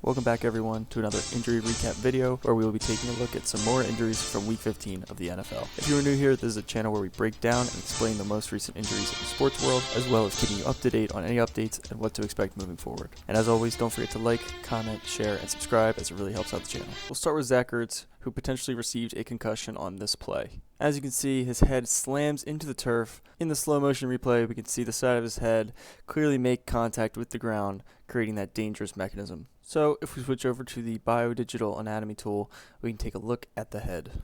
Welcome back everyone to another injury recap video where we will be taking a look at some more injuries from week 15 of the NFL. If you are new here, this is a channel where we break down and explain the most recent injuries in the sports world, as well as keeping you up to date on any updates and what to expect moving forward. And as always, don't forget to like, comment, share, and subscribe as it really helps out the channel. We'll start with Zach Ertz, who potentially received a concussion on this play. As you can see, his head slams into the turf. In the slow motion replay, we can see the side of his head clearly make contact with the ground, creating that dangerous mechanism. So if we switch over to the biodigital anatomy tool, we can take a look at the head.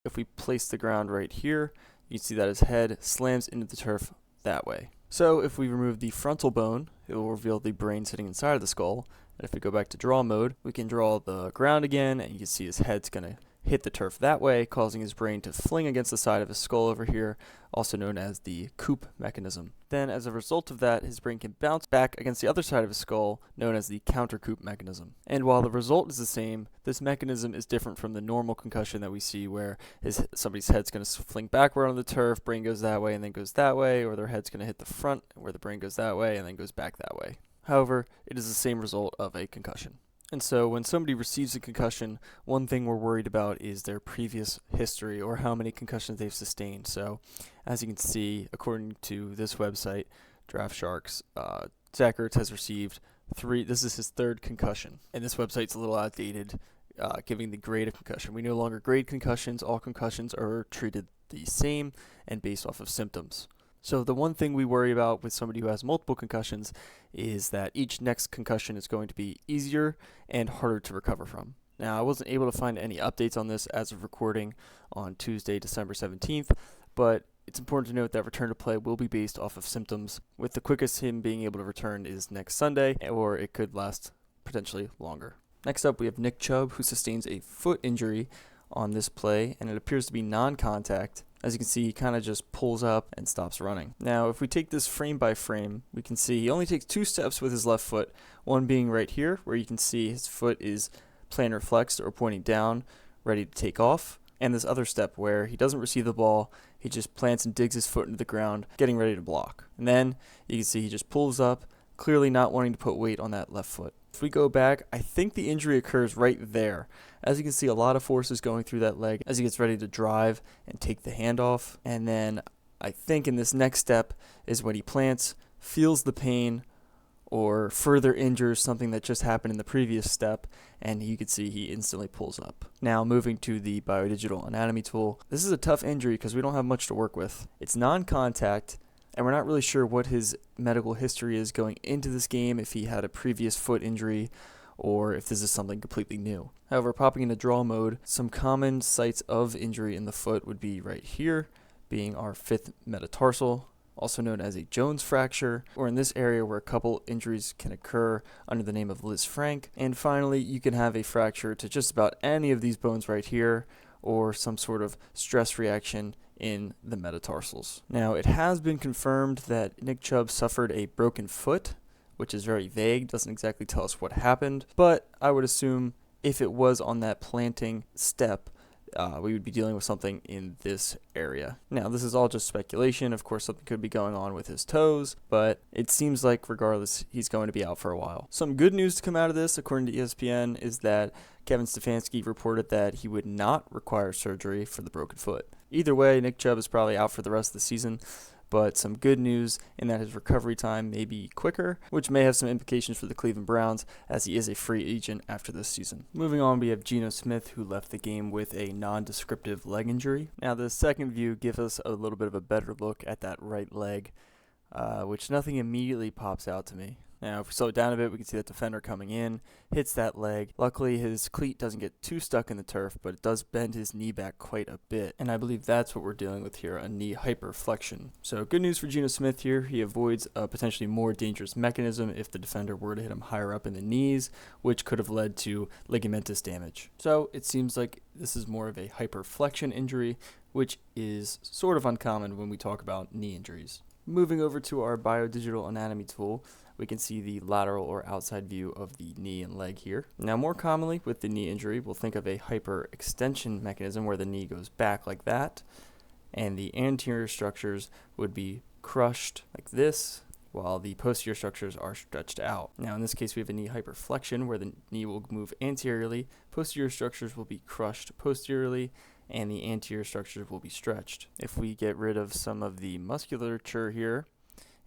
If we place the ground right here, you can see that his head slams into the turf that way. So if we remove the frontal bone, it will reveal the brain sitting inside of the skull. And if we go back to draw mode, we can draw the ground again, and you can see his head's going to hit the turf that way, causing his brain to fling against the side of his skull over here, also known as the Coop mechanism. Then, as a result of that, his brain can bounce back against the other side of his skull, known as the counter Coop mechanism. And while the result is the same, this mechanism is different from the normal concussion that we see where somebody's head's going to fling backward on the turf, brain goes that way and then goes that way, or their head's going to hit the front where the brain goes that way and then goes back that way. However, it is the same result of a concussion. And so when somebody receives a concussion, one thing we're worried about is their previous history or how many concussions they've sustained. So as you can see, according to this website, DraftSharks, Zach Ertz has received this is his third concussion. And this website's a little outdated, giving the grade of concussion. We no longer grade concussions. All concussions are treated the same and based off of symptoms. So the one thing we worry about with somebody who has multiple concussions is that each next concussion is going to be easier and harder to recover from. Now, I wasn't able to find any updates on this as of recording on Tuesday, December 17th, but it's important to note that return to play will be based off of symptoms, with the quickest him being able to return is next Sunday, or it could last potentially longer. Next up, we have Nick Chubb, who sustains a foot injury on this play, and it appears to be non-contact. As you can see, he kind of just pulls up and stops running. Now, if we take this frame by frame, we can see he only takes 2 steps with his left foot, one being right here, where you can see his foot is plantar flexed or pointing down, ready to take off, and this other step where he doesn't receive the ball, he just plants and digs his foot into the ground, getting ready to block. And then you can see he just pulls up, clearly not wanting to put weight on that left foot. If we go back, I think the injury occurs right there. As you can see, a lot of force is going through that leg as he gets ready to drive and take the handoff. And then I think in this next step is when he plants, feels the pain, or further injures something that just happened in the previous step, and you can see he instantly pulls up. Now moving to the biodigital anatomy tool, this is a tough injury because we don't have much to work with. It's non-contact, and we're not really sure what his medical history is going into this game, if he had a previous foot injury or if this is something completely new. However, popping into draw mode, some common sites of injury in the foot would be right here, being our 5th metatarsal, also known as a Jones fracture, or in this area where a couple injuries can occur under the name of Lisfranc. And finally, you can have a fracture to just about any of these bones right here, or some sort of stress reaction in the metatarsals. Now, it has been confirmed that Nick Chubb suffered a broken foot, which is very vague, doesn't exactly tell us what happened, but I would assume if it was on that planting step, we would be dealing with something in this area. Now, this is all just speculation. Of course, something could be going on with his toes, but it seems like regardless, he's going to be out for a while. Some good news to come out of this, according to ESPN, is that Kevin Stefanski reported that he would not require surgery for the broken foot. Either way, Nick Chubb is probably out for the rest of the season, but some good news in that his recovery time may be quicker, which may have some implications for the Cleveland Browns as he is a free agent after this season. Moving on, we have Geno Smith, who left the game with a non-descriptive leg injury. Now, the second view gives us a little bit of a better look at that right leg, which nothing immediately pops out to me. Now, if we slow it down a bit, we can see that defender coming in, hits that leg. Luckily, his cleat doesn't get too stuck in the turf, but it does bend his knee back quite a bit. And I believe that's what we're dealing with here, a knee hyperflexion. So good news for Geno Smith here. He avoids a potentially more dangerous mechanism if the defender were to hit him higher up in the knees, which could have led to ligamentous damage. So it seems like this is more of a hyperflexion injury, which is sort of uncommon when we talk about knee injuries. Moving over to our biodigital anatomy tool, we can see the lateral or outside view of the knee and leg here. Now, more commonly with the knee injury, we'll think of a hyperextension mechanism where the knee goes back like that, and the anterior structures would be crushed like this, while the posterior structures are stretched out. Now in this case we have a knee hyperflexion where the knee will move anteriorly, posterior structures will be crushed posteriorly, and the anterior structures will be stretched. If we get rid of some of the musculature here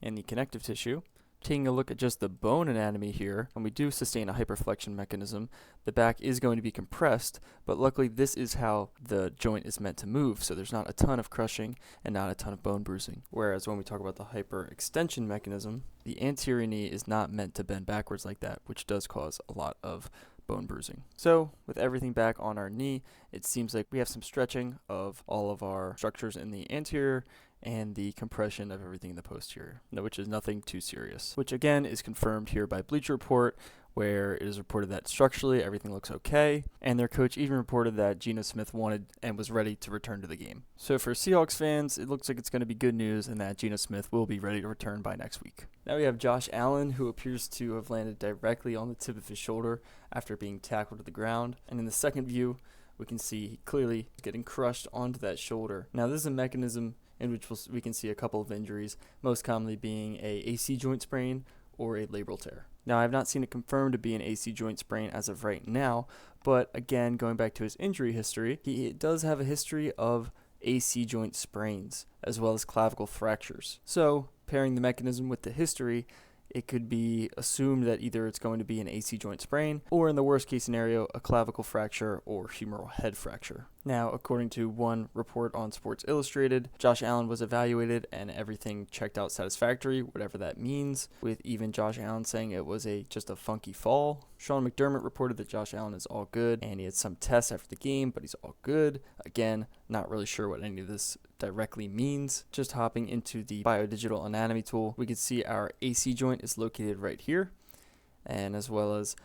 and the connective tissue, taking a look at just the bone anatomy here, when we do sustain a hyperflexion mechanism, the back is going to be compressed, but luckily this is how the joint is meant to move, so there's not a ton of crushing and not a ton of bone bruising. Whereas when we talk about the hyperextension mechanism, the anterior knee is not meant to bend backwards like that, which does cause a lot of bone bruising. So with everything back on our knee, it seems like we have some stretching of all of our structures in the anterior and the compression of everything in the posterior, which is nothing too serious, which again is confirmed here by Bleacher Report, where it is reported that structurally everything looks okay, and their coach even reported that Geno Smith wanted and was ready to return to the game. So for Seahawks fans, it looks like it's going to be good news and that Geno Smith will be ready to return by next week. Now we have Josh Allen, who appears to have landed directly on the tip of his shoulder after being tackled to the ground, and in the second view, we can see he clearly getting crushed onto that shoulder. Now this is a mechanism in which we can see a couple of injuries, most commonly being a AC joint sprain or a labral tear. Now, I have not seen it confirmed to be an AC joint sprain as of right now, but again, going back to his injury history, he does have a history of AC joint sprains as well as clavicle fractures. So, pairing the mechanism with the history, it could be assumed that either it's going to be an AC joint sprain or, in the worst case scenario, a clavicle fracture or humeral head fracture. Now, according to one report on Sports Illustrated, Josh Allen was evaluated and everything checked out satisfactory, whatever that means, with even Josh Allen saying it was just a funky fall. Sean McDermott reported that Josh Allen is all good, and he had some tests after the game, but he's all good. Again, not really sure what any of this directly means. Just hopping into the biodigital anatomy tool, we can see our AC joint is located right here, and as well as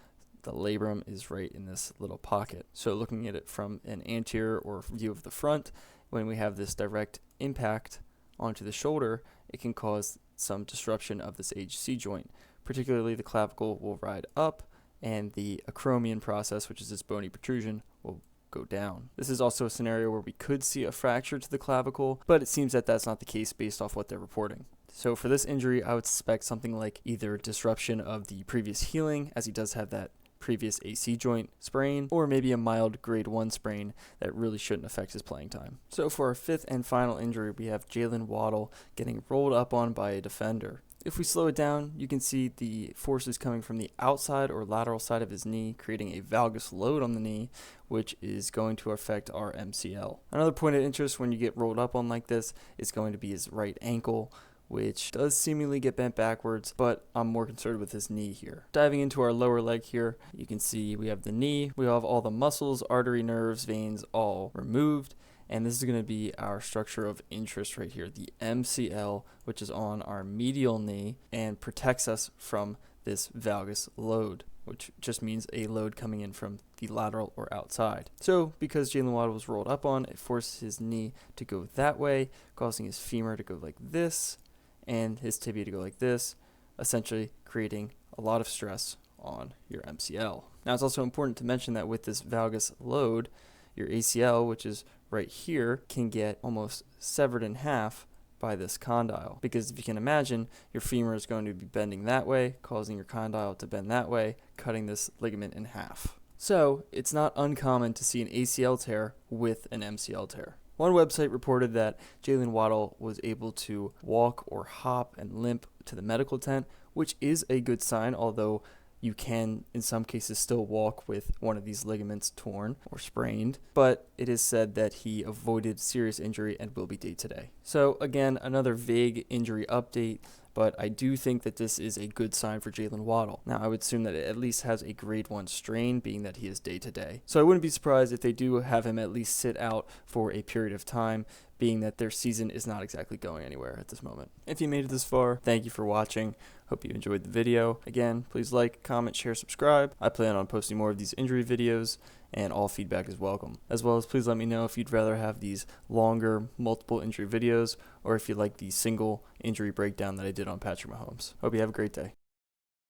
the labrum is right in this little pocket. So looking at it from an anterior or view of the front, when we have this direct impact onto the shoulder, it can cause some disruption of this HC joint. Particularly the clavicle will ride up and the acromion process, which is this bony protrusion, will go down. This is also a scenario where we could see a fracture to the clavicle, but it seems that that's not the case based off what they're reporting. So for this injury, I would suspect something like either disruption of the previous healing, as he does have that previous AC joint sprain, or maybe a mild grade 1 sprain that really shouldn't affect his playing time. So for our fifth and final injury, we have Jalen Waddle getting rolled up on by a defender. If we slow it down, you can see the forces coming from the outside or lateral side of his knee, creating a valgus load on the knee, which is going to affect our MCL. Another point of interest when you get rolled up on like this is going to be his right ankle, which does seemingly get bent backwards, but I'm more concerned with his knee here. Diving into our lower leg here, you can see we have the knee, we have all the muscles, artery, nerves, veins all removed, and this is going to be our structure of interest right here, the MCL, which is on our medial knee and protects us from this valgus load, which just means a load coming in from the lateral or outside. So because Jalen Waddle was rolled up on, it forced his knee to go that way, causing his femur to go like this, and his tibia to go like this, essentially creating a lot of stress on your MCL. Now, it's also important to mention that with this valgus load, your ACL, which is right here, can get almost severed in half by this condyle. Because if you can imagine, your femur is going to be bending that way, causing your condyle to bend that way, cutting this ligament in half. So, it's not uncommon to see an ACL tear with an MCL tear. One website reported that Jalen Waddle was able to walk or hop and limp to the medical tent, which is a good sign, although you can, in some cases, still walk with one of these ligaments torn or sprained. But it is said that he avoided serious injury and will be day-to-day. So, again, another vague injury update, but I do think that this is a good sign for Jalen Waddle. Now, I would assume that it at least has a grade 1 strain, being that he is day-to-day. So I wouldn't be surprised if they do have him at least sit out for a period of time, being that their season is not exactly going anywhere at this moment. If you made it this far, thank you for watching. Hope you enjoyed the video. Again, please like, comment, share, subscribe. I plan on posting more of these injury videos, and all feedback is welcome. As well as please let me know if you'd rather have these longer multiple injury videos or if you like the single injury breakdown that I did on Patrick Mahomes. Hope you have a great day.